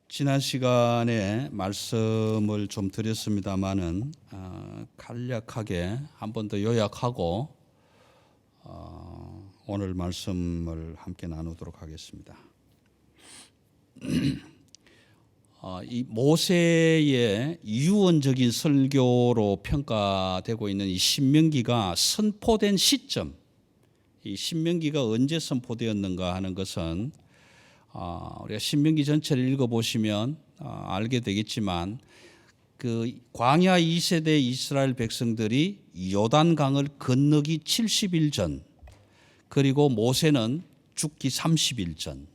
지난 시간에 말씀을 좀 드렸습니다마는 간략하게 한 번 더 요약하고 오늘 말씀을 함께 나누도록 하겠습니다. 이 모세의 유언적인 설교로 평가되고 있는 이 신명기가 선포된 시점, 이 신명기가 언제 선포되었는가 하는 것은 우리가 신명기 전체를 읽어보시면 알게 되겠지만 그 광야 2세대 이스라엘 백성들이 요단강을 건너기 70일 전, 그리고 모세는 죽기 30일 전,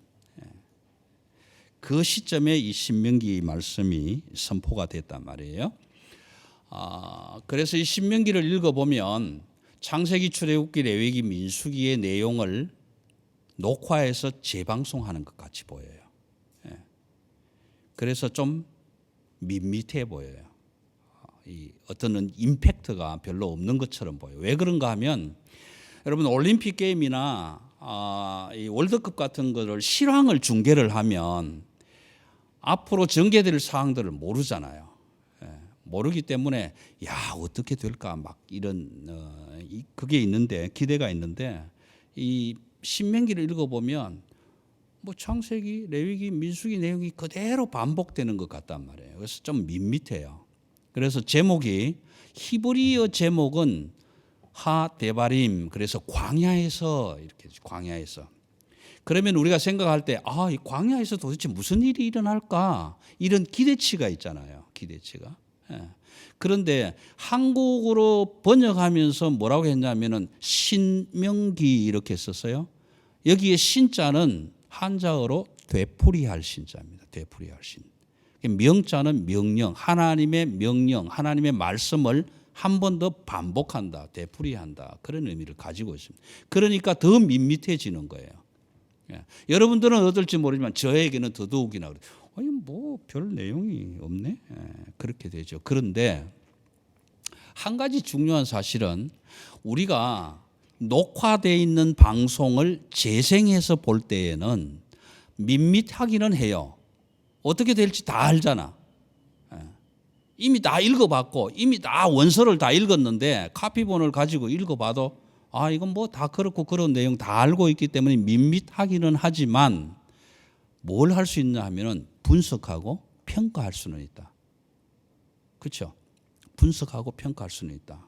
그 시점에 이 신명기 말씀이 선포가 됐단 말이에요. 그래서 이 신명기를 읽어보면 창세기, 출애굽기, 레위기, 민수기의 내용을 녹화해서 재방송하는 것 같이 보여요. 그래서 좀 밋밋해 보여요. 어떤 임팩트가 별로 없는 것처럼 보여요. 왜 그런가 하면 여러분 올림픽 게임이나 이 월드컵 같은 거를 실황을 중계를 하면 앞으로 전개될 사항들을 모르잖아요. 모르기 때문에 야 어떻게 될까 막 이런 그게 있는데 기대가 있는데 이 신명기를 읽어보면 뭐 창세기, 레위기, 민수기 내용이 그대로 반복되는 것 같단 말이에요. 그래서 좀 밋밋해요. 그래서 제목이 히브리어 제목은 하데바림, 그래서 광야에서 이렇게 광야에서. 그러면 우리가 생각할 때 이 광야에서 도대체 무슨 일이 일어날까 이런 기대치가 있잖아요. 기대치가. 그런데 한국어로 번역하면서 뭐라고 했냐면은 신명기 이렇게 썼어요. 여기에 신자는 한자어로 되풀이할 신자입니다. 되풀이할 신. 명자는 명령, 하나님의 명령, 하나님의 말씀을 한 번 더 반복한다, 되풀이한다. 그런 의미를 가지고 있습니다. 그러니까 더 밋밋해지는 거예요. 여러분들은 어떨지 모르지만 저에게는 더더욱이나 그래요. 아니 뭐 별 내용이 없네. 그렇게 되죠. 그런데 한 가지 중요한 사실은 우리가 녹화되어 있는 방송을 재생해서 볼 때에는 밋밋하기는 해요. 어떻게 될지 다 알잖아. 이미 다 읽어봤고 이미 다 원서를 다 읽었는데 카피본을 가지고 읽어봐도 이건 뭐 다 그렇고 그런 내용 다 알고 있기 때문에 밋밋하기는 하지만 뭘 할 수 있냐 하면은 분석하고 평가할 수는 있다. 그렇죠? 분석하고 평가할 수는 있다.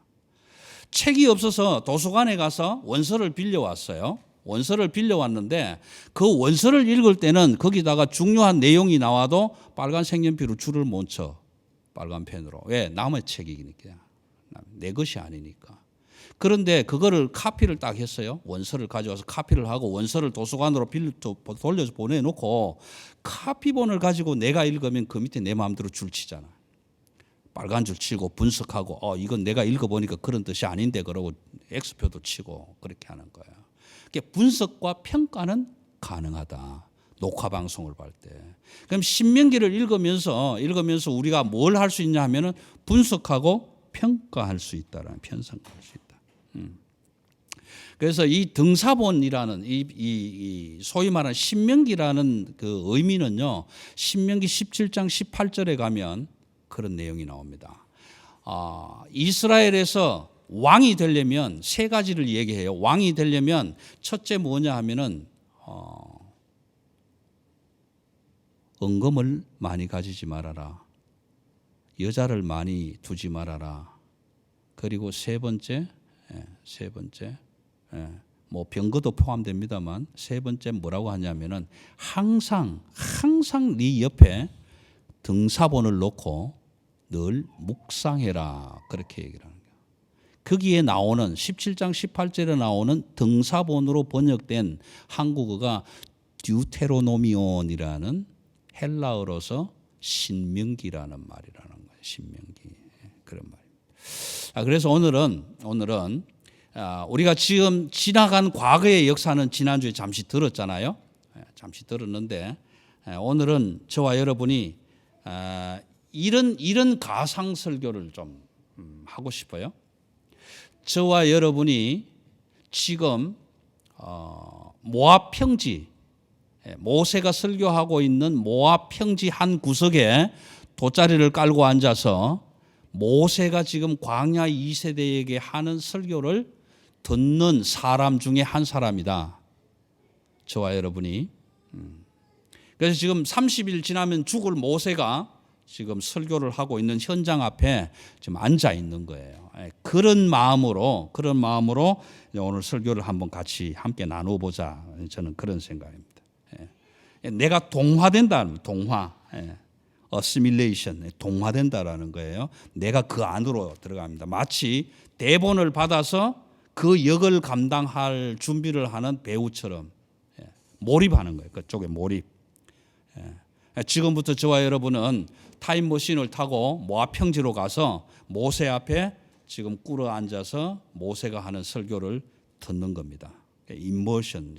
책이 없어서 도서관에 가서 원서를 빌려왔어요. 원서를 빌려왔는데 그 원서를 읽을 때는 거기다가 중요한 내용이 나와도 빨간 색연필로 줄을 못 쳐. 빨간 펜으로. 왜? 남의 책이니까. 내 것이 아니니까. 그런데 그거를 카피를 딱 했어요. 원서를 가져와서 카피를 하고 원서를 도서관으로 돌려서 보내놓고 카피본을 가지고 내가 읽으면 그 밑에 내 마음대로 줄 치잖아. 빨간 줄 치고 분석하고 이건 내가 읽어보니까 그런 뜻이 아닌데 그러고 X표도 치고 그렇게 하는 거예요. 분석과 평가는 가능하다. 녹화 방송을 볼 때. 그럼 신명기를 읽으면서 우리가 뭘 할 수 있냐 하면은 분석하고 평가할 수 있다라는 편성할 수 있다. 그래서 이 등사본이라는 이 소위 말하는 신명기라는 그 의미는요. 신명기 17장 18절에 가면 그런 내용이 나옵니다. 이스라엘에서 왕이 되려면 세 가지를 얘기해요. 왕이 되려면 첫째 뭐냐 하면은 은금을 많이 가지지 말아라. 여자를 많이 두지 말아라. 그리고 세 번째 뭐 병거도 포함됩니다만 세 번째 뭐라고 하냐면은 항상 네 옆에 등사본을 놓고 늘 묵상해라. 그렇게 얘기를 하는 거예요. 거기에 나오는 17장 18절에 나오는 등사본으로 번역된 한국어가 듀테로노미온이라는 헬라어로서 신명기라는 말이라는 거예요. 신명기. 그런 말입니다. 그래서 오늘은 우리가 지금 지나간 과거의 역사는 지난주에 잠시 들었잖아요. 잠시 들었는데 오늘은 저와 여러분이 이런 가상 설교를 좀 하고 싶어요. 저와 여러분이 지금 모압 평지 모세가 설교하고 있는 모압 평지 한 구석에 돗자리를 깔고 앉아서 모세가 지금 광야 2세대에게 하는 설교를 듣는 사람 중에 한 사람이다. 저와 여러분이. 그래서 지금 30일 지나면 죽을 모세가 지금 설교를 하고 있는 현장 앞에 지금 앉아 있는 거예요. 그런 마음으로 오늘 설교를 한번 같이 함께 나눠보자. 저는 그런 생각입니다. 내가 동화된다는 동화, assimilation, 동화된다라는 거예요. 내가 그 안으로 들어갑니다. 마치 대본을 받아서 그 역을 감당할 준비를 하는 배우처럼 몰입하는 거예요. 그쪽에 몰입. 지금부터 저와 여러분은 타임머신을 타고 모압 평지로 가서 모세 앞에 지금 꿇어 앉아서 모세가 하는 설교를 듣는 겁니다. 임머션,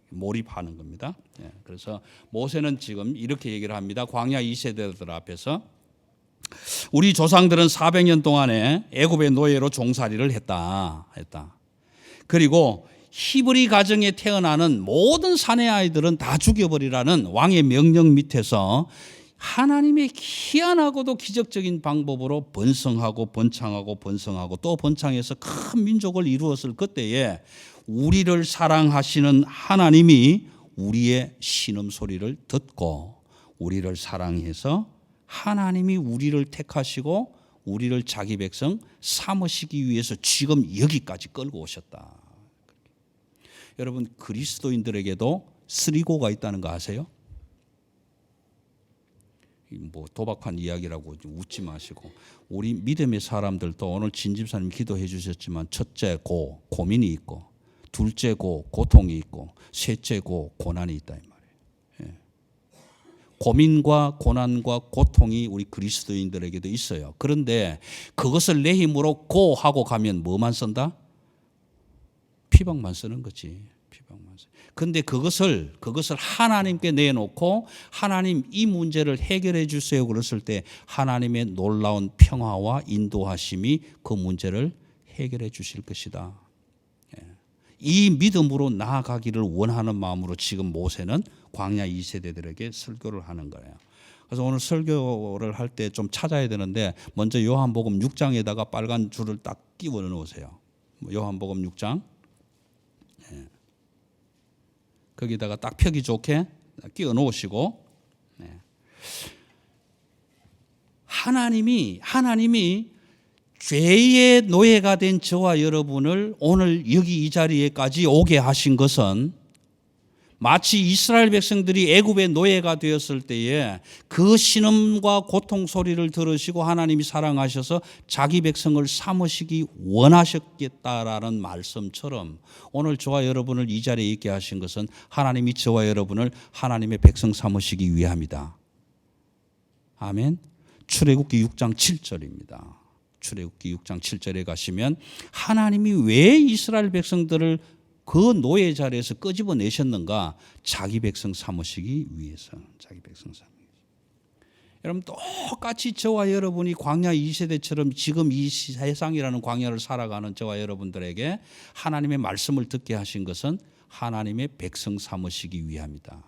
몰입하는 겁니다. 그래서 모세는 지금 이렇게 얘기를 합니다. 광야 2세대들 앞에서 우리 조상들은 400년 동안에 애굽의 노예로 종살이를 했다. 그리고 히브리 가정에 태어나는 모든 사내 아이들은 다 죽여버리라는 왕의 명령 밑에서 하나님의 희한하고도 기적적인 방법으로 번성하고 번창하고 번성하고 또 번창해서 큰 민족을 이루었을 그때에 우리를 사랑하시는 하나님이 우리의 신음소리를 듣고 우리를 사랑해서 하나님이 우리를 택하시고 우리를 자기 백성 삼으시기 위해서 지금 여기까지 끌고 오셨다. 여러분, 그리스도인들에게도 쓰리고가 있다는 거 아세요? 뭐 도박한 이야기라고 웃지 마시고, 우리 믿음의 사람들도 오늘 진 집사님 기도해 주셨지만 첫째 고 고민이 있고, 둘째 고 고통이 있고, 셋째 고 고난이 있다 이 말이에요. 고민과 고난과 고통이 우리 그리스도인들에게도 있어요. 그런데 그것을 내 힘으로 고 하고 가면 뭐만 쓴다? 피박만 쓰는 거지. 피박만 써. 근데 그것을 하나님께 내놓고 하나님 이 문제를 해결해 주세요 그랬을 때 하나님의 놀라운 평화와 인도하심이 그 문제를 해결해 주실 것이다. 이 믿음으로 나아가기를 원하는 마음으로 지금 모세는 광야 2세대들에게 설교를 하는 거예요. 그래서 오늘 설교를 할 때 좀 찾아야 되는데 먼저 요한복음 6장에다가 빨간 줄을 딱 끼워 넣으세요. 요한복음 6장. 거기다가 딱 펴기 좋게 끼워 놓으시고, 하나님이 죄의 노예가 된 저와 여러분을 오늘 여기 이 자리에까지 오게 하신 것은 마치 이스라엘 백성들이 애굽의 노예가 되었을 때에 그 신음과 고통 소리를 들으시고 하나님이 사랑하셔서 자기 백성을 삼으시기 원하셨겠다라는 말씀처럼 오늘 저와 여러분을 이 자리에 있게 하신 것은 하나님이 저와 여러분을 하나님의 백성 삼으시기 위함이다. 아멘. 출애굽기 6장 7절입니다. 출애굽기 6장 7절에 가시면 하나님이 왜 이스라엘 백성들을 그 노예 자리에서 끄집어내셨는가? 자기 백성 삼으시기 위해서. 자기 백성 삼으시기 위해서. 여러분, 똑같이 저와 여러분이 광야 2세대처럼 지금 이 세상이라는 광야를 살아가는 저와 여러분들에게 하나님의 말씀을 듣게 하신 것은 하나님의 백성 삼으시기 위함이다.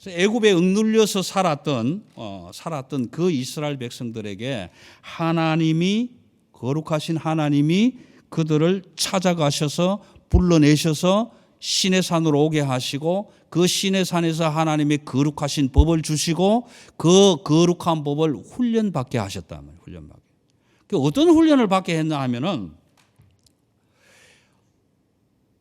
그래서 애굽에 억눌려서 살았던 그 이스라엘 백성들에게 하나님이, 거룩하신 하나님이 그들을 찾아가셔서 불러내셔서 시내산으로 오게 하시고 그 시내산에서 하나님의 거룩하신 법을 주시고 그 거룩한 법을 훈련받게 하셨단 말이에요. 훈련받게. 어떤 훈련을 받게 했나 하면은,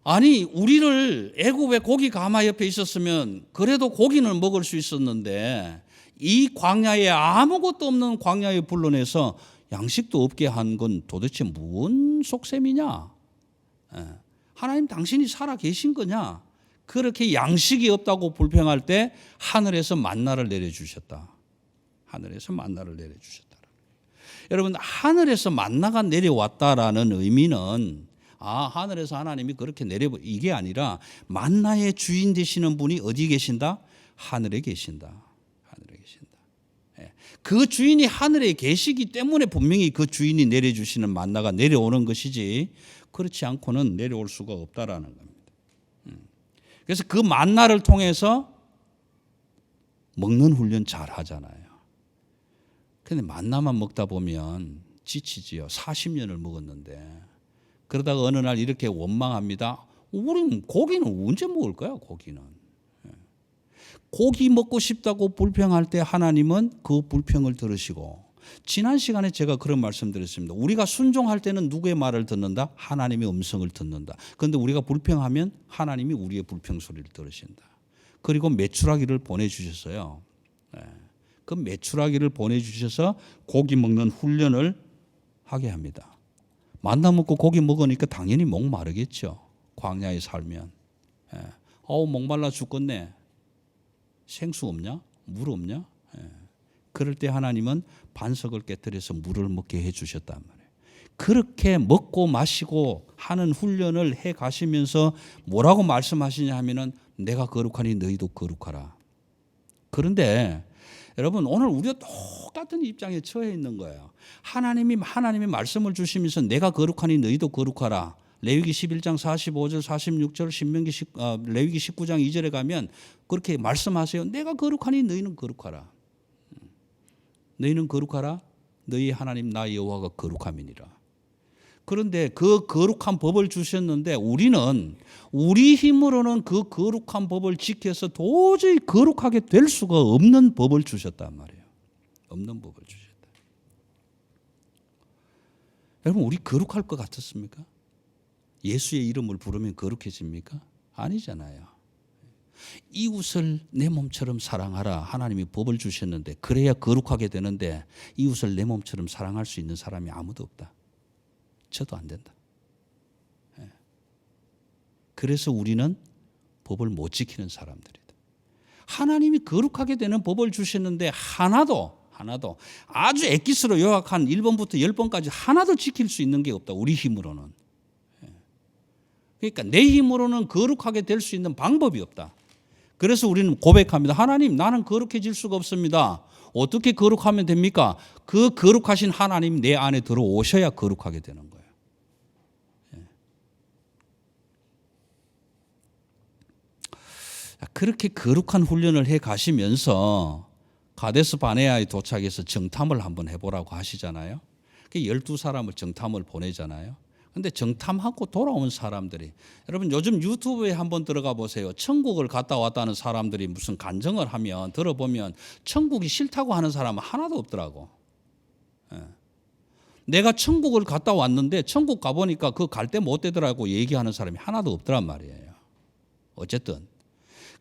아니 우리를 애굽의 고기 가마 옆에 있었으면 그래도 고기는 먹을 수 있었는데 이 광야에 아무것도 없는 광야에 불러내서 양식도 없게 한 건 도대체 무슨 속셈이냐? 하나님 당신이 살아 계신 거냐? 그렇게 양식이 없다고 불평할 때 하늘에서 만나를 내려주셨다. 하늘에서 만나를 내려주셨다. 여러분, 하늘에서 만나가 내려왔다라는 의미는 하늘에서 하나님이 그렇게 이게 아니라 만나의 주인 되시는 분이 어디 계신다? 하늘에 계신다. 그 주인이 하늘에 계시기 때문에 분명히 그 주인이 내려주시는 만나가 내려오는 것이지 그렇지 않고는 내려올 수가 없다라는 겁니다. 그래서 그 만나를 통해서 먹는 훈련 잘 하잖아요. 근데 만나만 먹다 보면 지치지요. 40년을 먹었는데. 그러다가 어느 날 이렇게 원망합니다. 우리는 고기는 언제 먹을 거야, 고기는. 고기 먹고 싶다고 불평할 때 하나님은 그 불평을 들으시고, 지난 시간에 제가 그런 말씀 드렸습니다. 우리가 순종할 때는 누구의 말을 듣는다? 하나님의 음성을 듣는다. 그런데 우리가 불평하면 하나님이 우리의 불평 소리를 들으신다. 그리고 메추라기를 보내주셨어요. 그 메추라기를 보내주셔서 고기 먹는 훈련을 하게 합니다. 만나 먹고 고기 먹으니까 당연히 목 마르겠죠. 광야에 살면. 목말라 죽겠네. 생수 없냐? 물 없냐? 그럴 때 하나님은 반석을 깨뜨려서 물을 먹게 해주셨단 말이에요. 그렇게 먹고 마시고 하는 훈련을 해 가시면서 뭐라고 말씀하시냐 하면은 내가 거룩하니 너희도 거룩하라. 그런데 여러분 오늘 우리가 똑같은 입장에 처해 있는 거예요. 하나님이 말씀을 주시면서 내가 거룩하니 너희도 거룩하라. 레위기 11장 45절 46절 레위기 19장 2절에 가면 그렇게 말씀하세요. 내가 거룩하니 너희는 거룩하라. 너희는 거룩하라. 너희 하나님 나 여호와가 거룩함이니라. 그런데 그 거룩한 법을 주셨는데 우리는 우리 힘으로는 그 거룩한 법을 지켜서 도저히 거룩하게 될 수가 없는 법을 주셨단 말이에요. 없는 법을 주셨다. 여러분 우리 거룩할 것 같았습니까? 예수의 이름을 부르면 거룩해집니까? 아니잖아요. 이웃을 내 몸처럼 사랑하라. 하나님이 법을 주셨는데 그래야 거룩하게 되는데 이웃을 내 몸처럼 사랑할 수 있는 사람이 아무도 없다. 저도 안 된다. 그래서 우리는 법을 못 지키는 사람들이다. 하나님이 거룩하게 되는 법을 주셨는데 하나도 아주 엑기스로 요약한 1번부터 10번까지 하나도 지킬 수 있는 게 없다. 우리 힘으로는. 그러니까 내 힘으로는 거룩하게 될 수 있는 방법이 없다. 그래서 우리는 고백합니다. 하나님 나는 거룩해질 수가 없습니다. 어떻게 거룩하면 됩니까? 그 거룩하신 하나님 내 안에 들어오셔야 거룩하게 되는 거예요. 그렇게 거룩한 훈련을 해 가시면서 가데스 바네아에 도착해서 정탐을 한번 해보라고 하시잖아요. 12사람을 정탐을 보내잖아요. 근데 정탐하고 돌아온 사람들이 여러분 요즘 유튜브에 한번 들어가 보세요. 천국을 갔다 왔다는 사람들이 무슨 간증을 하면 들어보면 천국이 싫다고 하는 사람은 하나도 없더라고. 내가 천국을 갔다 왔는데 천국 가보니까 그 갈 때 못 되더라고 얘기하는 사람이 하나도 없더란 말이에요. 어쨌든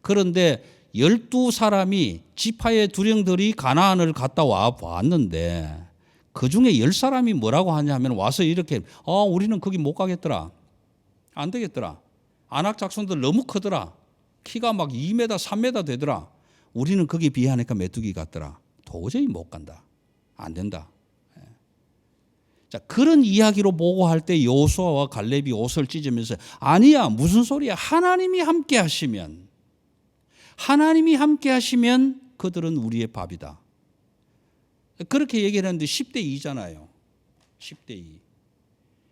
그런데 12사람이 지파의 두령들이 가나안을 갔다 와 봤는데 그 중에 10사람이 뭐라고 하냐면 와서 이렇게 우리는 거기 못 가겠더라. 안 되겠더라. 아낙 작성들 너무 크더라. 키가 막 2m 3m 되더라. 우리는 거기 비하니까 메뚜기 같더라. 도저히 못 간다. 안 된다. 자, 그런 이야기로 보고할 때 여호수아와 갈렙이 옷을 찢으면서 아니야 무슨 소리야. 하나님이 함께 하시면 그들은 우리의 밥이다. 그렇게 얘기를 했는데 10대 2잖아요. 10대 2.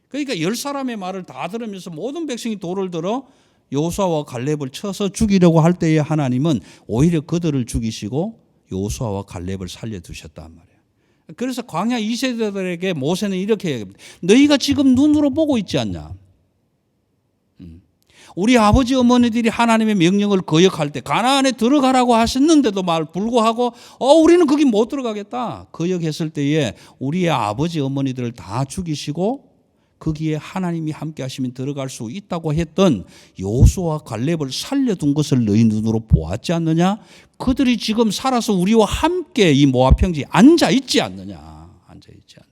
그러니까 10사람의 말을 다 들으면서 모든 백성이 돌을 들어 여호수아와 갈렙을 쳐서 죽이려고 할 때에 하나님은 오히려 그들을 죽이시고 여호수아와 갈렙을 살려두셨단 말이에요. 그래서 광야 2세대들에게 모세는 이렇게 얘기합니다. 너희가 지금 눈으로 보고 있지 않냐. 우리 아버지 어머니들이 하나님의 명령을 거역할 때 가나안에 들어가라고 하셨는데도 불구하고 우리는 거기 못 들어가겠다. 거역했을 때에 우리의 아버지 어머니들을 다 죽이시고 거기에 하나님이 함께 하시면 들어갈 수 있다고 했던 여호수아와 갈렙을 살려둔 것을 너희 눈으로 보았지 않느냐? 그들이 지금 살아서 우리와 함께 이 모압 평지에 앉아 있지 않느냐? 앉아 있지 않느냐?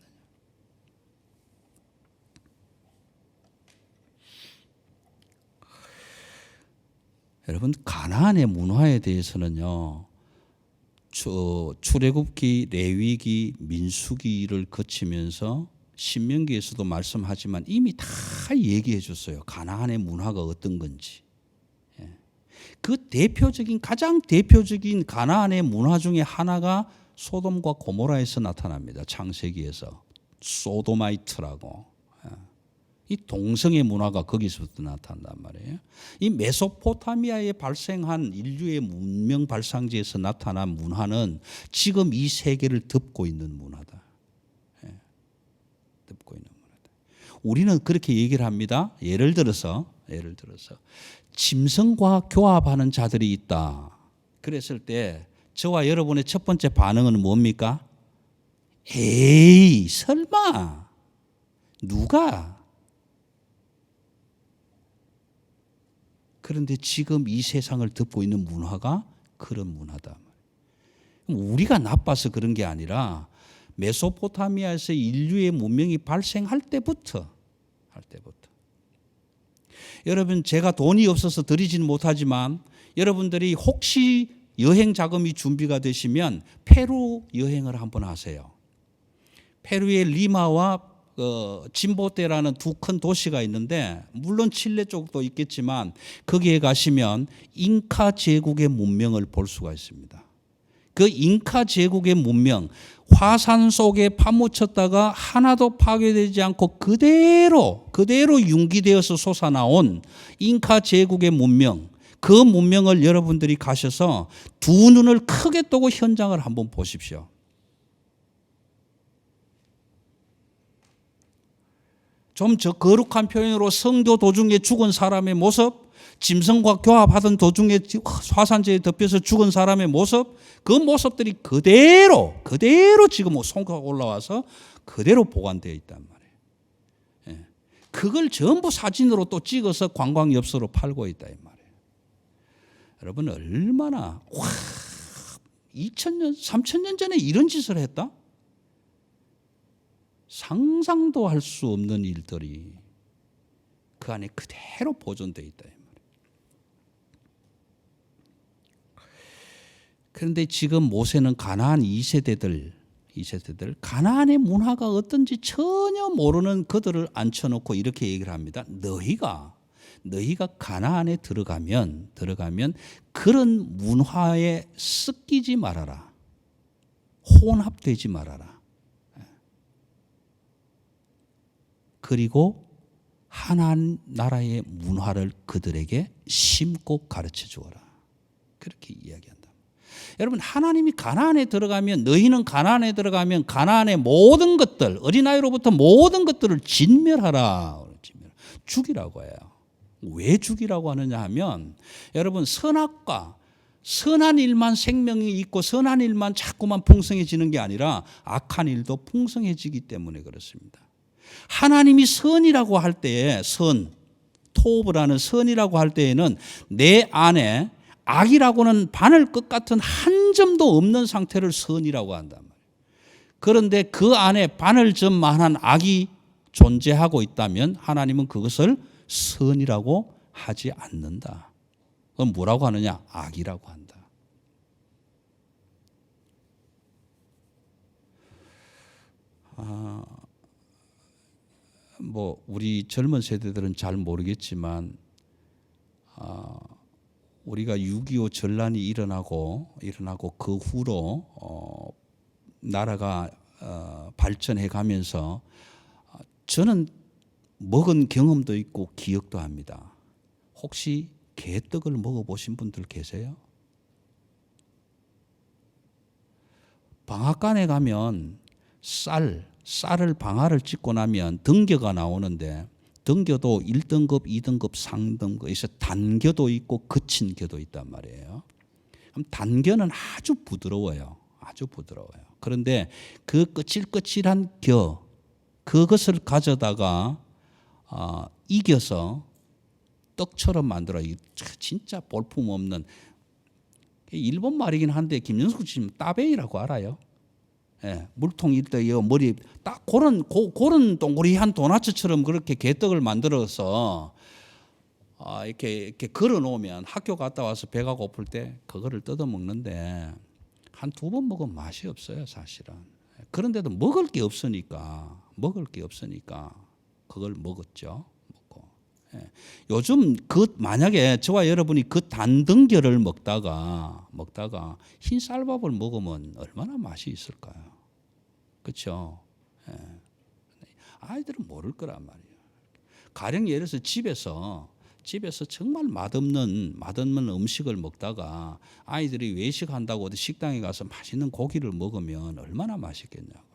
여러분 가나안의 문화에 대해서는요. 출애굽기, 레위기, 민수기를 거치면서 신명기에서도 말씀하지만 이미 다 얘기해 줬어요. 가나안의 문화가 어떤 건지. 그 가장 대표적인 가나안의 문화 중에 하나가 소돔과 고모라에서 나타납니다. 창세기에서 소도마이트라고. 이 동성애 문화가 거기서부터 나타난단 말이에요. 이 메소포타미아에 발생한 인류의 문명 발상지에서 나타난 문화는 지금 이 세계를 덮고 있는 문화다. 덮고 있는 문화다. 우리는 그렇게 얘기를 합니다. 예를 들어서 짐승과 교합하는 자들이 있다. 그랬을 때 저와 여러분의 첫 번째 반응은 뭡니까? 에이, 설마 누가? 그런데 지금 이 세상을 덮고 있는 문화가 그런 문화다. 우리가 나빠서 그런 게 아니라 메소포타미아에서 인류의 문명이 발생할 때부터 여러분, 제가 돈이 없어서 드리지는 못하지만 여러분들이 혹시 여행 자금이 준비가 되시면 페루 여행을 한번 하세요. 페루의 리마와 짐보테라는 두 큰 도시가 있는데, 물론 칠레 쪽도 있겠지만 거기에 가시면 잉카 제국의 문명을 볼 수가 있습니다. 그 잉카 제국의 문명, 화산 속에 파묻혔다가 하나도 파괴되지 않고 그대로 융기되어서 솟아나온 잉카 제국의 문명, 그 문명을 여러분들이 가셔서 두 눈을 크게 뜨고 현장을 한번 보십시오. 좀 저 거룩한 표현으로 성교 도중에 죽은 사람의 모습, 짐승과 교합하던 도중에 화산재에 덮여서 죽은 사람의 모습, 그 모습들이 그대로 지금 손가락 올라와서 그대로 보관되어 있단 말이에요. 그걸 전부 사진으로 또 찍어서 관광엽서로 팔고 있다 이 말이에요. 여러분, 얼마나 2000년, 3000년 전에 이런 짓을 했다? 상상도 할 수 없는 일들이 그 안에 그대로 보존되어 있다. 그런데 지금 모세는 가나안 2세대들 가나안의 문화가 어떤지 전혀 모르는 그들을 앉혀놓고 이렇게 얘기를 합니다. 너희가 가나안에 들어가면 그런 문화에 섞이지 말아라. 혼합되지 말아라. 그리고 하나님 나라의 문화를 그들에게 심고 가르쳐 주어라. 그렇게 이야기한다. 여러분, 하나님이 가나안에 들어가면, 너희는 가나안에 들어가면 가나안의 모든 것들, 어린아이로부터 모든 것들을 진멸하라. 죽이라고 해요. 왜 죽이라고 하느냐 하면, 여러분, 선한 일만 생명이 있고 선한 일만 자꾸만 풍성해지는 게 아니라 악한 일도 풍성해지기 때문에 그렇습니다. 하나님이 선이라고 할 때에 토브라는 선이라고 할 때에는 내 안에 악이라고는 바늘 끝 같은 한 점도 없는 상태를 선이라고 한단 말이에요. 그런데 그 안에 바늘점만한 악이 존재하고 있다면 하나님은 그것을 선이라고 하지 않는다. 그건 뭐라고 하느냐? 악이라고 한다. 우리 젊은 세대들은 잘 모르겠지만 우리가 6.25 전란이 일어나고 그 후로 나라가 발전해 가면서 저는 먹은 경험도 있고 기억도 합니다. 혹시 개떡을 먹어보신 분들 계세요? 방앗간에 가면 쌀을 방아를 찢고 나면 등겨가 나오는데, 등겨도 1등급, 2등급, 3등급에서 단겨도 있고 거친 겨도 있단 말이에요. 그럼 단겨는 아주 부드러워요. 그런데 그 거칠거칠한 겨, 그것을 가져다가 이겨서 떡처럼 만들어요. 진짜 볼품없는, 일본 말이긴 한데 김영숙 씨 따베이라고 알아요? 예, 물통 일대요 머리 딱 그런 동그리한 도나츠처럼 그렇게 개떡을 만들어서 이렇게 걸어 놓으면 학교 갔다 와서 배가 고플 때 그거를 뜯어 먹는데 한 2번 먹으면 맛이 없어요, 사실은. 그런데도 먹을 게 없으니까 그걸 먹었죠. 예. 요즘 만약에 저와 여러분이 그 단등겨를 먹다가 흰 쌀밥을 먹으면 얼마나 맛이 있을까요? 그렇죠? 예. 아이들은 모를 거란 말이에요. 가령 예를 들어서 집에서 정말 맛없는 음식을 먹다가 아이들이 외식한다고 어디 식당에 가서 맛있는 고기를 먹으면 얼마나 맛있겠냐고요.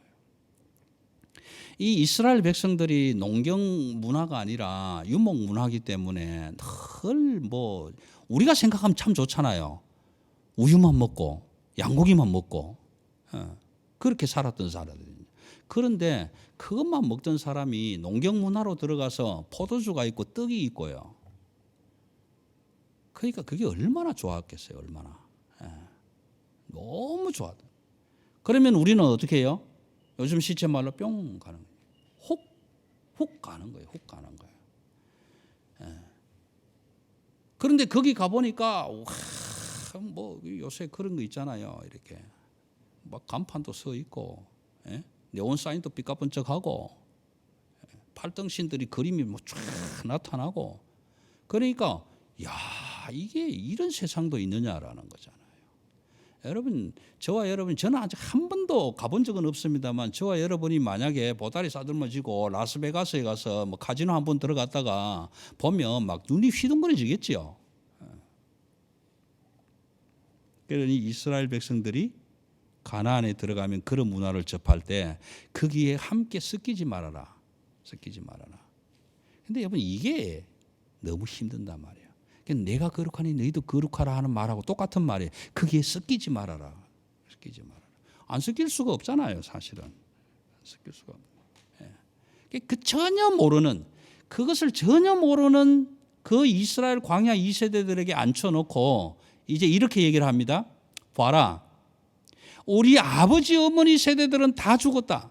이 이스라엘 백성들이 농경 문화가 아니라 유목 문화이기 때문에 늘 뭐 우리가 생각하면 참 좋잖아요. 우유만 먹고 양고기만 먹고 그렇게 살았던 사람들이에요. 그런데 그것만 먹던 사람이 농경 문화로 들어가서 포도주가 있고 떡이 있고요. 그러니까 그게 얼마나 좋았겠어요. 얼마나. 너무 좋았다. 그러면 우리는 어떻게 해요? 요즘 시체 말로 뿅 가는 거예요. 훅 가는 거예요. 훅 가는 거예요. 그런데 거기 가보니까 뭐 요새 그런 거 있잖아요. 이렇게 막 간판도 서 있고 네온 사인도 삐까번쩍하고 팔등신들이 그림이 뭐 쫙 나타나고 그러니까 야 이게 이런 세상도 있느냐라는 거잖아요. 여러분 저는 아직 한 번도 가본 적은 없습니다만 저와 여러분이 만약에 보따리 싸들머지고 라스베가스에 가서 뭐 카지노 한번 들어갔다가 보면 막 눈이 휘둥그레지겠지요. 그러니 이스라엘 백성들이 가나안에 들어가면 그런 문화를 접할 때 거기에 함께 섞이지 말아라. 근데 여러분 이게 너무 힘든단 말이에요. 내가 거룩하니 너희도 거룩하라 하는 말하고 똑같은 말이에요. 거기에 섞이지 말아라. 안 섞일 수가 없잖아요. 사실은. 섞일 수가 없어요. 그것을 전혀 모르는 그 이스라엘 광야 2세대들에게 앉혀놓고 이제 이렇게 얘기를 합니다. 봐라. 우리 아버지 어머니 세대들은 다 죽었다.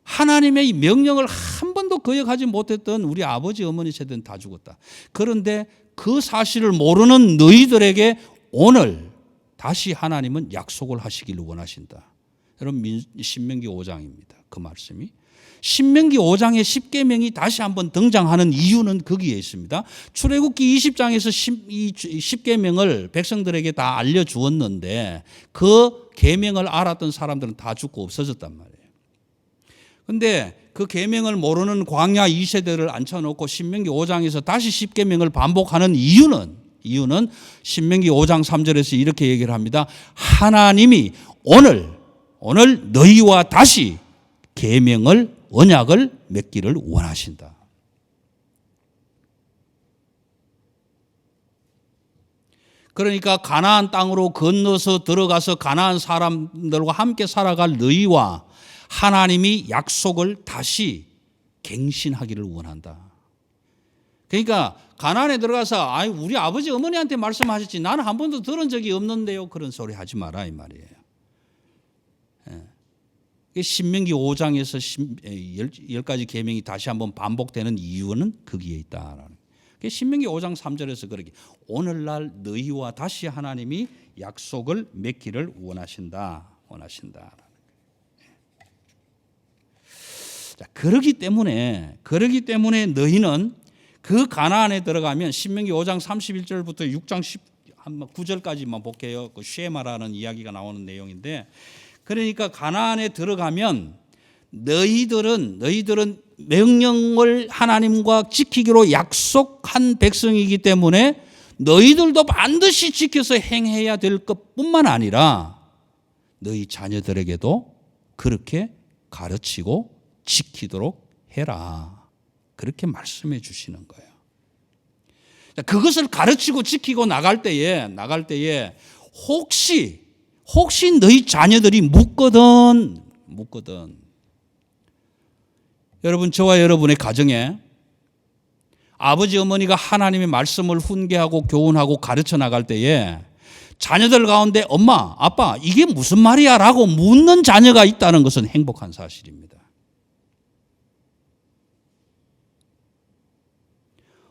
하나님의 명령을 한 번도 거역하지 못했던 우리 아버지 어머니 세대는 다 죽었다. 그런데 그 사실을 모르는 너희들에게 오늘 다시 하나님은 약속을 하시기를 원하신다. 여러분 신명기 5장입니다. 그 말씀이. 신명기 5장의 10계명이 다시 한번 등장하는 이유는 거기에 있습니다. 출애굽기 20장에서 이 10계명을 백성들에게 다 알려주었는데 그 계명을 알았던 사람들은 다 죽고 없어졌단 말이에요. 그런데 그 계명을 모르는 광야 2세대를 앉혀놓고 신명기 5장에서 다시 10계명을 반복하는 이유는 신명기 5장 3절에서 이렇게 얘기를 합니다. 하나님이 오늘 너희와 다시 계명을 언약을 맺기를 원하신다. 그러니까 가나안 땅으로 건너서 들어가서 가나안 사람들과 함께 살아갈 너희와 하나님이 약속을 다시 갱신하기를 원한다. 그러니까 가나안에 들어가서 우리 아버지 어머니한테 말씀하셨지 나는 한 번도 들은 적이 없는데요. 그런 소리 하지 마라 이 말이에요. 신명기 5장에서 10가지 계명이 다시 한번 반복되는 이유는 거기에 있다라는. 신명기 5장 3절에서 그렇게 오늘날 너희와 다시 하나님이 약속을 맺기를 원하신다. 자, 그러기 때문에 너희는 그 가나안에 들어가면 신명기 5장 31절부터 6장 9절까지만 볼게요. 그 쉐마라는 이야기가 나오는 내용인데 그러니까 가나안에 들어가면 너희들은 명령을 하나님과 지키기로 약속한 백성이기 때문에 너희들도 반드시 지켜서 행해야 될 것뿐만 아니라 너희 자녀들에게도 그렇게 가르치고 지키도록 해라. 그렇게 말씀해 주시는 거예요. 그것을 가르치고 지키고 나갈 때에 혹시 너희 자녀들이 묻거든 여러분 저와 여러분의 가정에 아버지 어머니가 하나님의 말씀을 훈계하고 교훈하고 가르쳐 나갈 때에 자녀들 가운데 엄마 아빠 이게 무슨 말이야 라고 묻는 자녀가 있다는 것은 행복한 사실입니다.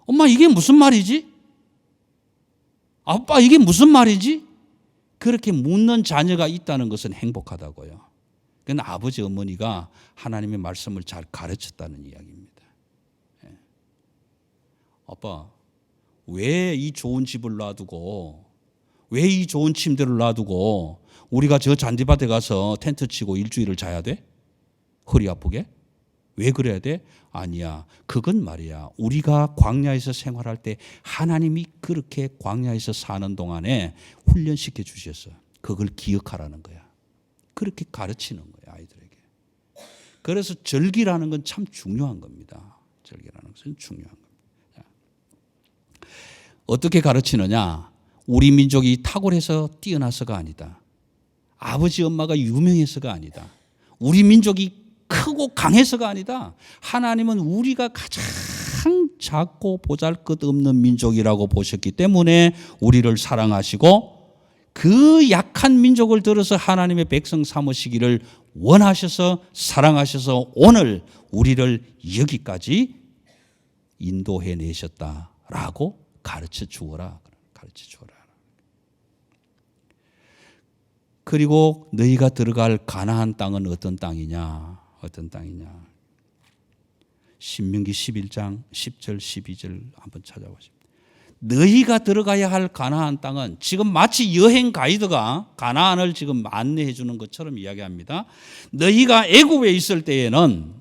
엄마 이게 무슨 말이지? 아빠 이게 무슨 말이지? 그렇게 묻는 자녀가 있다는 것은 행복하다고요. 그건 아버지 어머니가 하나님의 말씀을 잘 가르쳤다는 이야기입니다. 아빠 왜 이 좋은 집을 놔두고 왜 이 좋은 침대를 놔두고 우리가 저 잔디밭에 가서 텐트 치고 일주일을 자야 돼? 허리 아프게? 왜 그래야 돼? 아니야. 그건 말이야. 우리가 광야에서 생활할 때 하나님이 그렇게 광야에서 사는 동안에 훈련시켜 주셨어. 그걸 기억하라는 거야. 그렇게 가르치는 거야, 아이들에게. 그래서 절기라는 건 참 중요한 겁니다. 절기라는 것은 중요한 겁니다. 어떻게 가르치느냐? 우리 민족이 탁월해서 뛰어나서가 아니다. 아버지 엄마가 유명해서가 아니다. 우리 민족이 크고 강해서가 아니다. 하나님은 우리가 가장 작고 보잘것없는 민족이라고 보셨기 때문에 우리를 사랑하시고 그 약한 민족을 들어서 하나님의 백성 삼으시기를 원하셔서 사랑하셔서 오늘 우리를 여기까지 인도해 내셨다라고 가르쳐 주어라. 가르쳐 주어라. 그리고 너희가 들어갈 가나안 땅은 어떤 땅이냐? 어떤 땅이냐? 신명기 11장 10절 12절 한번 찾아보십시오. 너희가 들어가야 할 가나안 땅은 지금 마치 여행 가이드가 가나안을 지금 안내해 주는 것처럼 이야기합니다. 너희가 애굽에 있을 때에는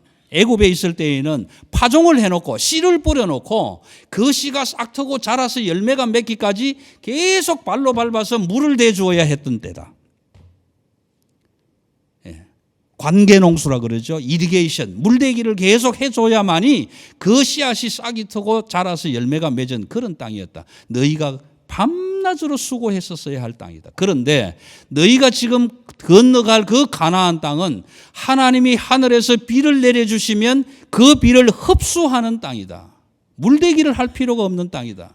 파종을 해놓고 씨를 뿌려놓고 그 씨가 싹 트고 자라서 열매가 맺기까지 계속 발로 밟아서 물을 대주어야 했던 때다. 관계농수라 그러죠. 이리게이션, 물대기를 계속 해줘야만이 그 씨앗이 싹이 트고 자라서 열매가 맺은 그런 땅이었다. 너희가 밤낮으로 수고했었어야 할 땅이다. 그런데 너희가 지금 건너갈 그 가나안 땅은 하나님이 하늘에서 비를 내려주시면 그 비를 흡수하는 땅이다. 물대기를 할 필요가 없는 땅이다.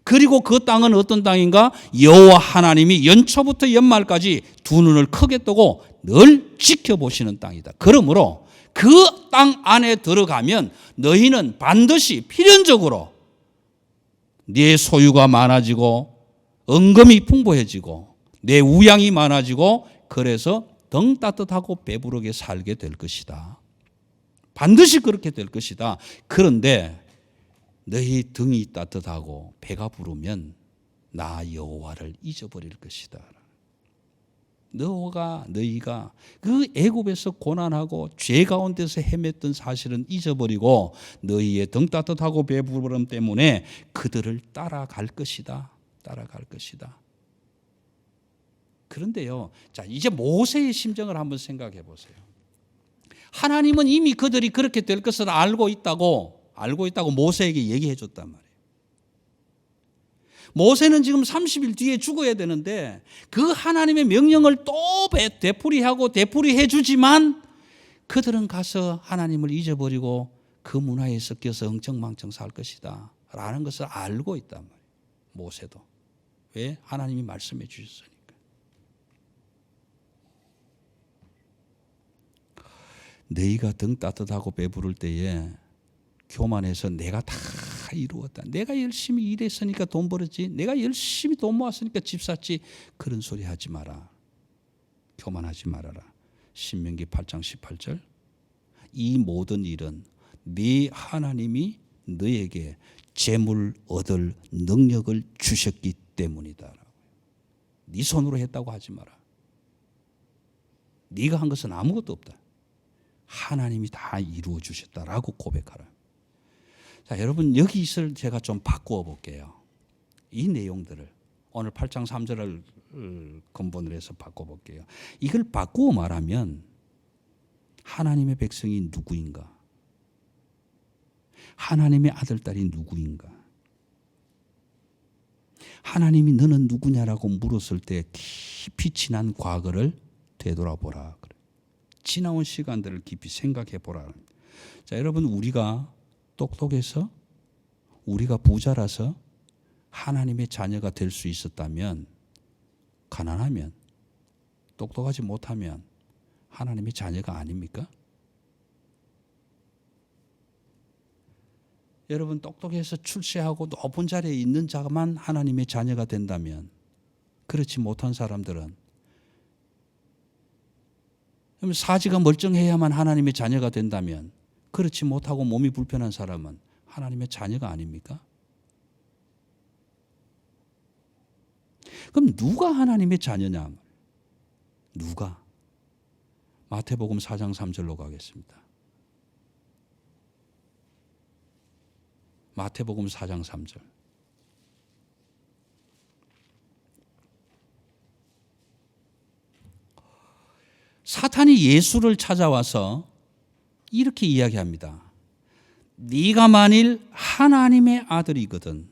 그리고 그 땅은 어떤 땅인가? 여호와 하나님이 연초부터 연말까지 두 눈을 크게 뜨고 늘 지켜보시는 땅이다. 그러므로 그 땅 안에 들어가면 너희는 반드시 필연적으로 네 소유가 많아지고 은금이 풍부해지고 내 우양이 많아지고 그래서 등 따뜻하고 배부르게 살게 될 것이다. 반드시 그렇게 될 것이다. 그런데 너희 등이 따뜻하고 배가 부르면 나 여호와를 잊어버릴 것이다. 너희가 그 애굽에서 고난하고 죄 가운데서 헤맸던 사실은 잊어버리고 너희의 등 따뜻하고 배 부름 때문에 그들을 따라갈 것이다. 따라갈 것이다. 그런데요, 자 이제 모세의 심정을 한번 생각해 보세요. 하나님은 이미 그들이 그렇게 될 것을 알고 있다고 모세에게 얘기해 줬단 말이에요. 모세는 지금 30일 뒤에 죽어야 되는데 그 하나님의 명령을 또 되풀이해 주지만 그들은 가서 하나님을 잊어버리고 그 문화에 섞여서 엉청망청 살 것이다 라는 것을 알고 있단 말이에요. 모세도. 왜? 하나님이 말씀해 주셨으니까. 너희가 등 따뜻하고 배부를 때에 교만해서 내가 다 이루었다. 내가 열심히 일했으니까 돈 벌었지. 내가 열심히 돈 모았으니까 집 샀지. 그런 소리 하지 마라. 교만하지 말아라. 신명기 8장 18절. 이 모든 일은 네 하나님이 너에게 재물 얻을 능력을 주셨기 때문이다. 네 손으로 했다고 하지 마라. 네가 한 것은 아무것도 없다. 하나님이 다 이루어 주셨다라고 고백하라. 자, 여러분 여기서 제가 좀 바꾸어 볼게요. 이 내용들을 오늘 8장 3절을 근본으로 해서 바꿔 볼게요. 이걸 바꾸어 말하면 하나님의 백성이 누구인가? 하나님의 아들, 딸이 누구인가? 하나님이 너는 누구냐라고 물었을 때 깊이 지난 과거를 되돌아보라. 지나온 시간들을 깊이 생각해 보라. 자, 여러분 우리가 똑똑해서 우리가 부자라서 하나님의 자녀가 될 수 있었다면 가난하면 똑똑하지 못하면 하나님의 자녀가 아닙니까? 여러분 똑똑해서 출세하고 높은 자리에 있는 자만 하나님의 자녀가 된다면 그렇지 못한 사람들은 사지가 멀쩡해야만 하나님의 자녀가 된다면 그렇지 못하고 몸이 불편한 사람은 하나님의 자녀가 아닙니까? 그럼 누가 하나님의 자녀냐? 누가? 마태복음 4장 3절로 가겠습니다. 마태복음 4장 3절. 사탄이 예수를 찾아와서 이렇게 이야기합니다. 네가 만일 하나님의 아들이거든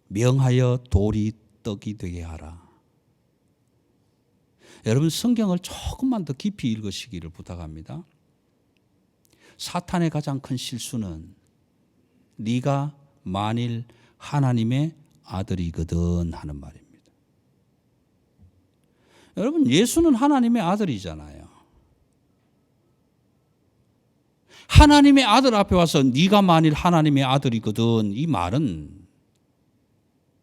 명하여 돌이 떡이 되게 하라. 여러분 성경을 조금만 더 깊이 읽으시기를 부탁합니다. 사탄의 가장 큰 실수는 네가 만일 하나님의 아들이거든 하는 말입니다. 여러분 예수는 하나님의 아들이잖아요. 하나님의 아들 앞에 와서 네가 만일 하나님의 아들이거든 이 말은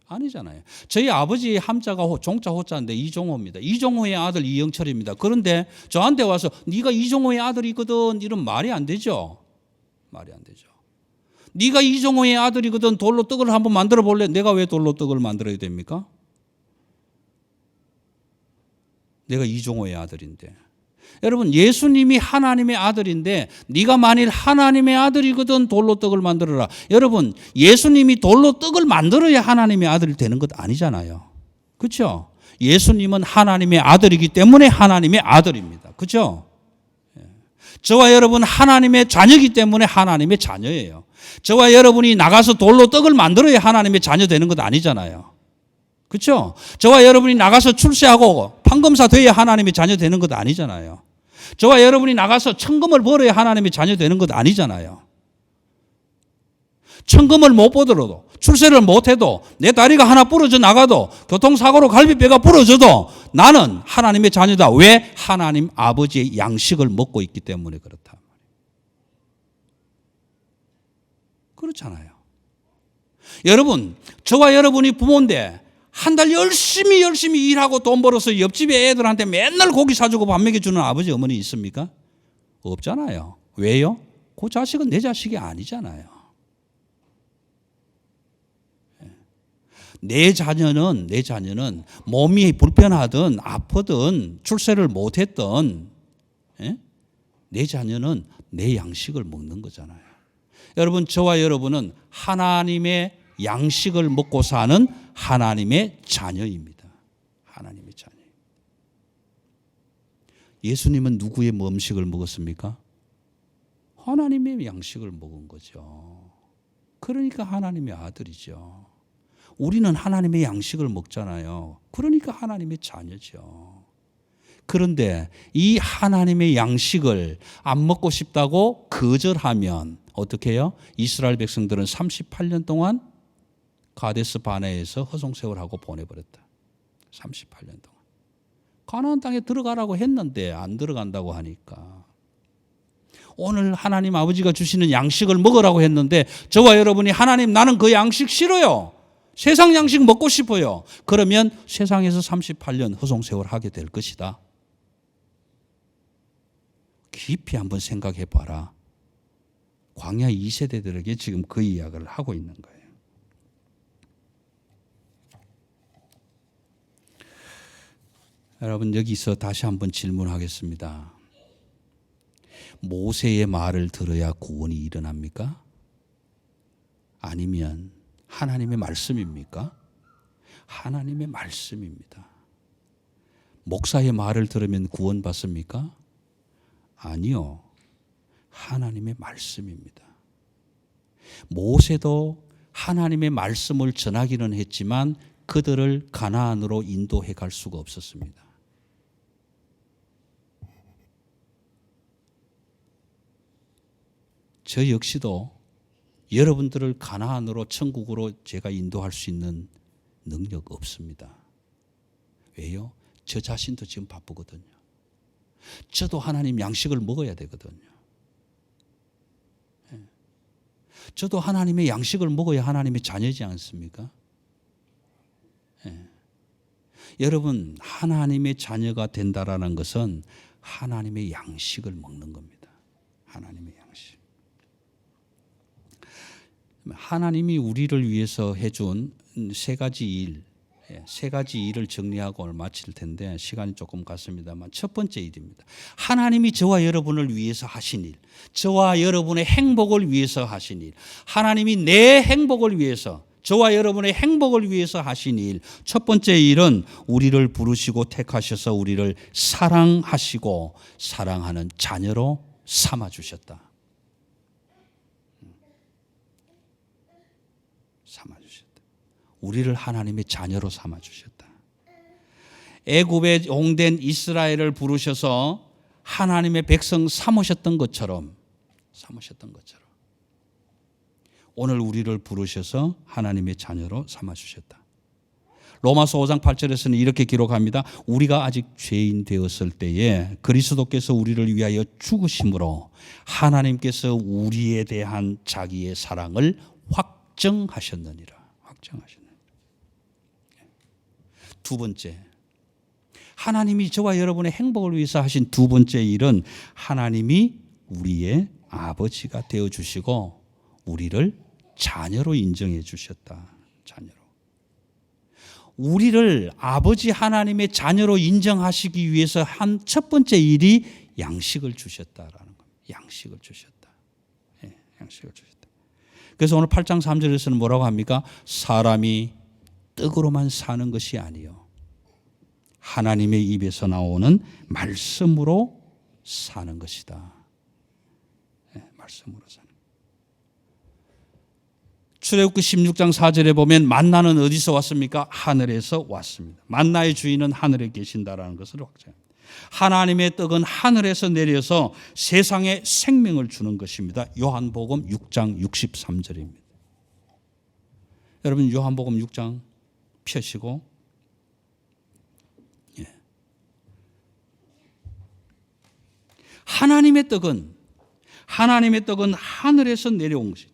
아니잖아요. 저희 아버지의 함자가 종자 호자인데 이종호입니다. 이종호의 아들 이영철입니다. 그런데 저한테 와서 네가 이종호의 아들이거든 이런 말이 안 되죠. 말이 안 되죠. 네가 이종호의 아들이거든 돌로 떡을 한번 만들어 볼래? 내가 왜 돌로 떡을 만들어야 됩니까? 내가 이종호의 아들인데. 여러분 예수님이 하나님의 아들인데 네가 만일 하나님의 아들이거든 돌로 떡을 만들어라. 여러분 예수님이 돌로 떡을 만들어야 하나님의 아들이 되는 것 아니잖아요. 그렇죠? 예수님은 하나님의 아들이기 때문에 하나님의 아들입니다. 그렇죠? 저와 여러분 하나님의 자녀이기 때문에 하나님의 자녀예요. 저와 여러분이 나가서 돌로 떡을 만들어야 하나님의 자녀 되는 것 아니잖아요. 그렇죠? 저와 여러분이 나가서 출세하고 판검사 돼야 하나님의 자녀 되는 것 아니잖아요. 저와 여러분이 나가서 천금을 벌어야 하나님의 자녀 되는 것 아니잖아요. 천금을 못 벌어도 출세를 못해도 내 다리가 하나 부러져 나가도 교통사고로 갈비뼈가 부러져도 나는 하나님의 자녀다. 왜? 하나님 아버지의 양식을 먹고 있기 때문에 그렇다. 그렇잖아요. 여러분 저와 여러분이 부모인데 한 달 열심히 일하고 돈 벌어서 옆집에 애들한테 맨날 고기 사주고 밥 먹여주는 아버지 어머니 있습니까? 없잖아요. 왜요? 그 자식은 내 자식이 아니잖아요. 내 자녀는 몸이 불편하든 아프든 출세를 못했든 내 자녀는 내 양식을 먹는 거잖아요. 여러분 저와 여러분은 하나님의 양식을 먹고 사는 하나님의 자녀입니다. 하나님의 자녀. 예수님은 누구의 음식을 먹었습니까? 하나님의 양식을 먹은 거죠. 그러니까 하나님의 아들이죠. 우리는 하나님의 양식을 먹잖아요. 그러니까 하나님의 자녀죠. 그런데 이 하나님의 양식을 안 먹고 싶다고 거절하면 어떻게 해요? 이스라엘 백성들은 38년 동안 가데스 바네에서 허송세월하고 보내버렸다. 38년 동안. 가나안 땅에 들어가라고 했는데 안 들어간다고 하니까. 오늘 하나님 아버지가 주시는 양식을 먹으라고 했는데 저와 여러분이 하나님 나는 그 양식 싫어요. 세상 양식 먹고 싶어요. 그러면 세상에서 38년 허송세월하게 될 것이다. 깊이 한번 생각해 봐라. 광야 2세대들에게 지금 그 이야기를 하고 있는 거예요. 여러분 여기서 다시 한번 질문하겠습니다. 모세의 말을 들어야 구원이 일어납니까? 아니면 하나님의 말씀입니까? 하나님의 말씀입니다. 목사의 말을 들으면 구원받습니까? 아니요. 하나님의 말씀입니다. 모세도 하나님의 말씀을 전하기는 했지만 그들을 가나안으로 인도해 갈 수가 없었습니다. 저 역시도 여러분들을 가나안으로 천국으로 제가 인도할 수 있는 능력 없습니다. 왜요? 저 자신도 지금 바쁘거든요. 저도 하나님 양식을 먹어야 되거든요. 저도 하나님의 양식을 먹어야 하나님의 자녀지 않습니까? 여러분 하나님의 자녀가 된다라는 것은 하나님의 양식을 먹는 겁니다. 하나님의 양식. 하나님이 우리를 위해서 해준 세 가지 일, 세 가지 일을 정리하고 오늘 마칠 텐데 시간이 조금 갔습니다만 첫 번째 일입니다. 하나님이 저와 여러분을 위해서 하신 일, 저와 여러분의 행복을 위해서 하신 일, 하나님이 내 행복을 위해서, 저와 여러분의 행복을 위해서 하신 일. 첫 번째 일은 우리를 부르시고 택하셔서 우리를 사랑하시고 사랑하는 자녀로 삼아주셨다. 삼아주셨다. 우리를 하나님의 자녀로 삼아주셨다. 애굽에 용된 이스라엘을 부르셔서 하나님의 백성 삼으셨던 것처럼 오늘 우리를 부르셔서 하나님의 자녀로 삼아주셨다. 로마서 5장 8절에서는 이렇게 기록합니다. 우리가 아직 죄인 되었을 때에 그리스도께서 우리를 위하여 죽으심으로 하나님께서 우리에 대한 자기의 사랑을 확정하셨느니라. 두 번째, 하나님이 저와 여러분의 행복을 위해서 하신 두 번째 일은 하나님이 우리의 아버지가 되어주시고 우리를 자녀로 인정해 주셨다. 자녀로. 우리를 아버지 하나님의 자녀로 인정하시기 위해서 한 첫 번째 일이 양식을 주셨다라는 겁니다. 양식을 주셨다. 양식을 주셨다. 그래서 오늘 8장 3절에서는 뭐라고 합니까? 사람이 떡으로만 사는 것이 아니요 하나님의 입에서 나오는 말씀으로 사는 것이다. 말씀으로 사는. 출애굽기 16장 4절에 보면 만나는 어디서 왔습니까? 하늘에서 왔습니다. 만나의 주인은 하늘에 계신다라는 것을 확정합니다. 하나님의 떡은 하늘에서 내려서 세상에 생명을 주는 것입니다. 요한복음 6장 63절입니다. 여러분 요한복음 6장 펴시고 하나님의 떡은 하늘에서 내려온 것이다.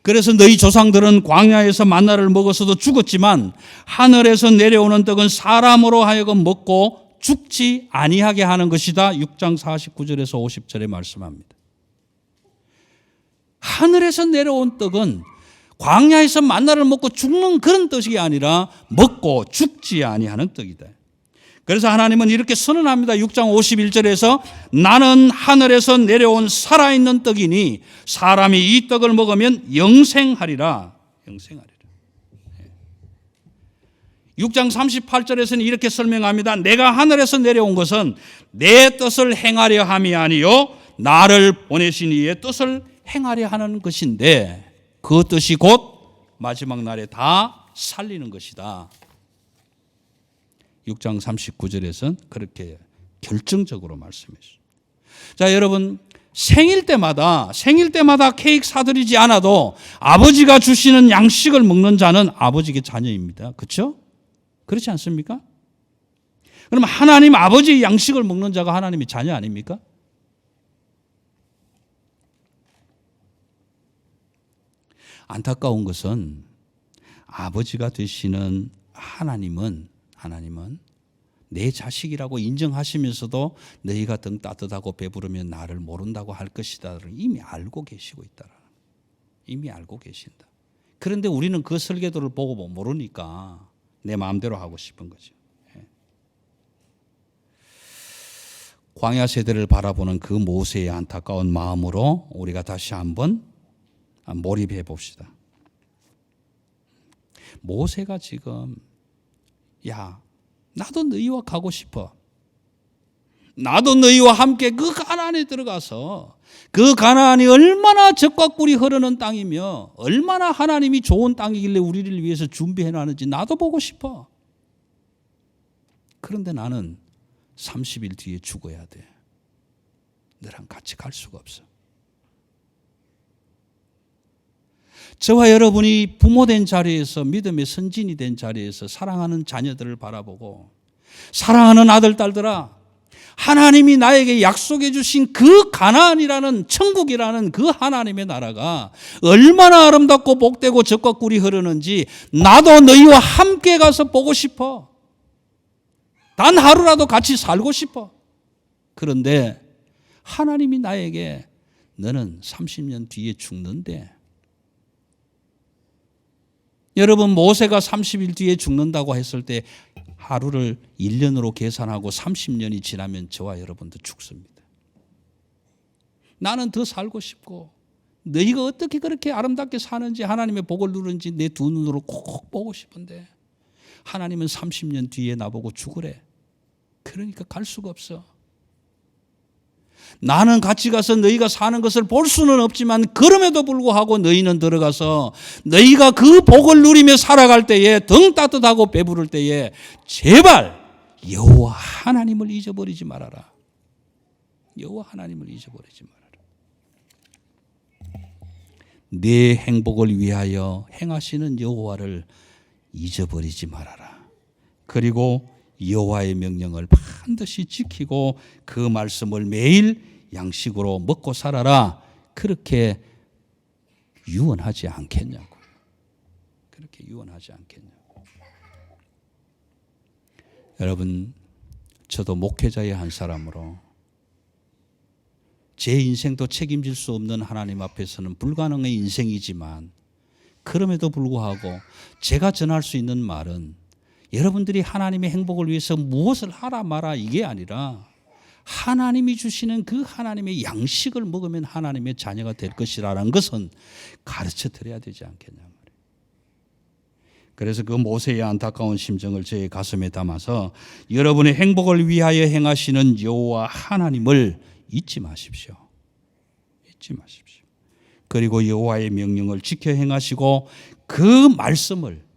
그래서 너희 조상들은 광야에서 만나를 먹어서도 죽었지만 하늘에서 내려오는 떡은 사람으로 하여금 먹고 죽지 아니하게 하는 것이다. 6장 49절에서 50절에 말씀합니다. 하늘에서 내려온 떡은 광야에서 만나를 먹고 죽는 그런 떡이 아니라 먹고 죽지 아니하는 떡이다. 그래서 하나님은 이렇게 선언합니다. 6장 51절에서 나는 하늘에서 내려온 살아있는 떡이니 사람이 이 떡을 먹으면 영생하리라. 6장 38절에서는 이렇게 설명합니다. 내가 하늘에서 내려온 것은 내 뜻을 행하려 함이 아니요 나를 보내신 이의 뜻을 행하려 하는 것인데 그 뜻이 곧 마지막 날에 다 살리는 것이다. 6장 39절에서는 그렇게 결정적으로 말씀했습니다. 자, 여러분 생일 때마다 케이크 사드리지 않아도 아버지가 주시는 양식을 먹는 자는 아버지의 자녀입니다. 그렇죠? 그렇지 않습니까? 그럼 하나님 아버지의 양식을 먹는 자가 하나님의 자녀 아닙니까? 안타까운 것은 아버지가 되시는 하나님은 내 자식이라고 인정하시면서도 너희가 등 따뜻하고 배부르면 나를 모른다고 할 것이다. 이미 알고 계시고 있다. 이미 알고 계신다. 그런데 우리는 그 설계도를 보고 모르니까 내 마음대로 하고 싶은 거죠. 광야 세대를 바라보는 그 모세의 안타까운 마음으로 우리가 다시 한번 몰입해 봅시다. 모세가 지금 야, 나도 너희와 가고 싶어. 나도 너희와 함께 그 가나안에 들어가서 그 가나안이 얼마나 젖과 꿀이 흐르는 땅이며 얼마나 하나님이 좋은 땅이길래 우리를 위해서 준비해 놨는지 나도 보고 싶어. 그런데 나는 30일 뒤에 죽어야 돼. 너랑 같이 갈 수가 없어. 저와 여러분이 부모된 자리에서 믿음의 선진이 된 자리에서 사랑하는 자녀들을 바라보고 사랑하는 아들, 딸들아 하나님이 나에게 약속해 주신 그 가나안이라는 천국이라는 그 하나님의 나라가 얼마나 아름답고 복되고 젖과 꿀이 흐르는지 나도 너희와 함께 가서 보고 싶어. 단 하루라도 같이 살고 싶어. 그런데 하나님이 나에게 너는 30년 뒤에 죽는데 여러분 모세가 30일 뒤에 죽는다고 했을 때 하루를 1년으로 계산하고 30년이 지나면 저와 여러분도 죽습니다. 나는 더 살고 싶고 너희가 어떻게 그렇게 아름답게 사는지 하나님의 복을 누르는지 내 두 눈으로 꼭 보고 싶은데 하나님은 30년 뒤에 나보고 죽으래. 그러니까 갈 수가 없어. 나는 같이 가서 너희가 사는 것을 볼 수는 없지만 그럼에도 불구하고 너희는 들어가서 너희가 그 복을 누리며 살아갈 때에 등 따뜻하고 배부를 때에 제발 여호와 하나님을 잊어버리지 말아라. 여호와 하나님을 잊어버리지 말아라. 내 행복을 위하여 행하시는 여호와를 잊어버리지 말아라. 그리고 여호와의 명령을 반드시 지키고 그 말씀을 매일 양식으로 먹고 살아라. 그렇게 유언하지 않겠냐고. 그렇게 유언하지 않겠냐고. 여러분, 저도 목회자의 한 사람으로 제 인생도 책임질 수 없는 하나님 앞에서는 불가능의 인생이지만 그럼에도 불구하고 제가 전할 수 있는 말은 여러분들이 하나님의 행복을 위해서 무엇을 하라 마라 이게 아니라 하나님이 주시는 그 하나님의 양식을 먹으면 하나님의 자녀가 될 것이라는 것은 가르쳐 드려야 되지 않겠냐 말이에요. 그래서 그 모세의 안타까운 심정을 제 가슴에 담아서 여러분의 행복을 위하여 행하시는 여호와 하나님을 잊지 마십시오. 잊지 마십시오. 그리고 여호와의 명령을 지켜 행하시고 그 말씀을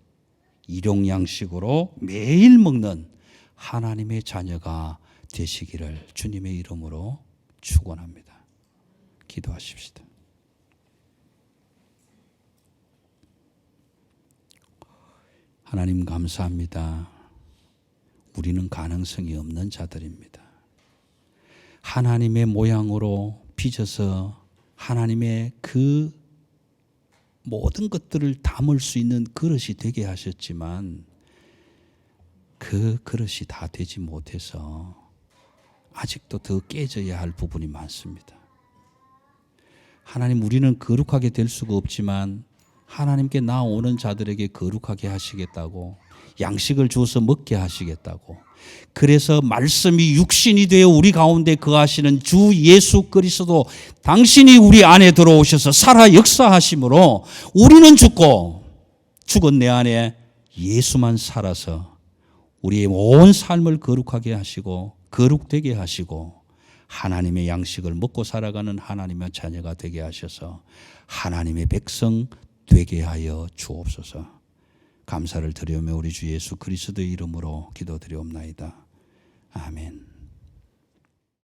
일용양식으로 매일 먹는 하나님의 자녀가 되시기를 주님의 이름으로 축원합니다. 기도하십시다. 하나님 감사합니다. 우리는 가능성이 없는 자들입니다. 하나님의 모양으로 빚어서 하나님의 그 모든 것들을 담을 수 있는 그릇이 되게 하셨지만 그 그릇이 다 되지 못해서 아직도 더 깨져야 할 부분이 많습니다. 하나님, 우리는 거룩하게 될 수가 없지만 하나님께 나오는 자들에게 거룩하게 하시겠다고 양식을 주어서 먹게 하시겠다고, 그래서 말씀이 육신이 되어 우리 가운데 거하시는 주 예수 그리스도 당신이 우리 안에 들어오셔서 살아 역사하심으로 우리는 죽고 죽은 내 안에 예수만 살아서 우리의 온 삶을 거룩하게 하시고 거룩되게 하시고 하나님의 양식을 먹고 살아가는 하나님의 자녀가 되게 하셔서 하나님의 백성 되게 하여 주옵소서. 감사를 드리며 우리 주 예수 그리스도의 이름으로 기도드리옵나이다. 아멘.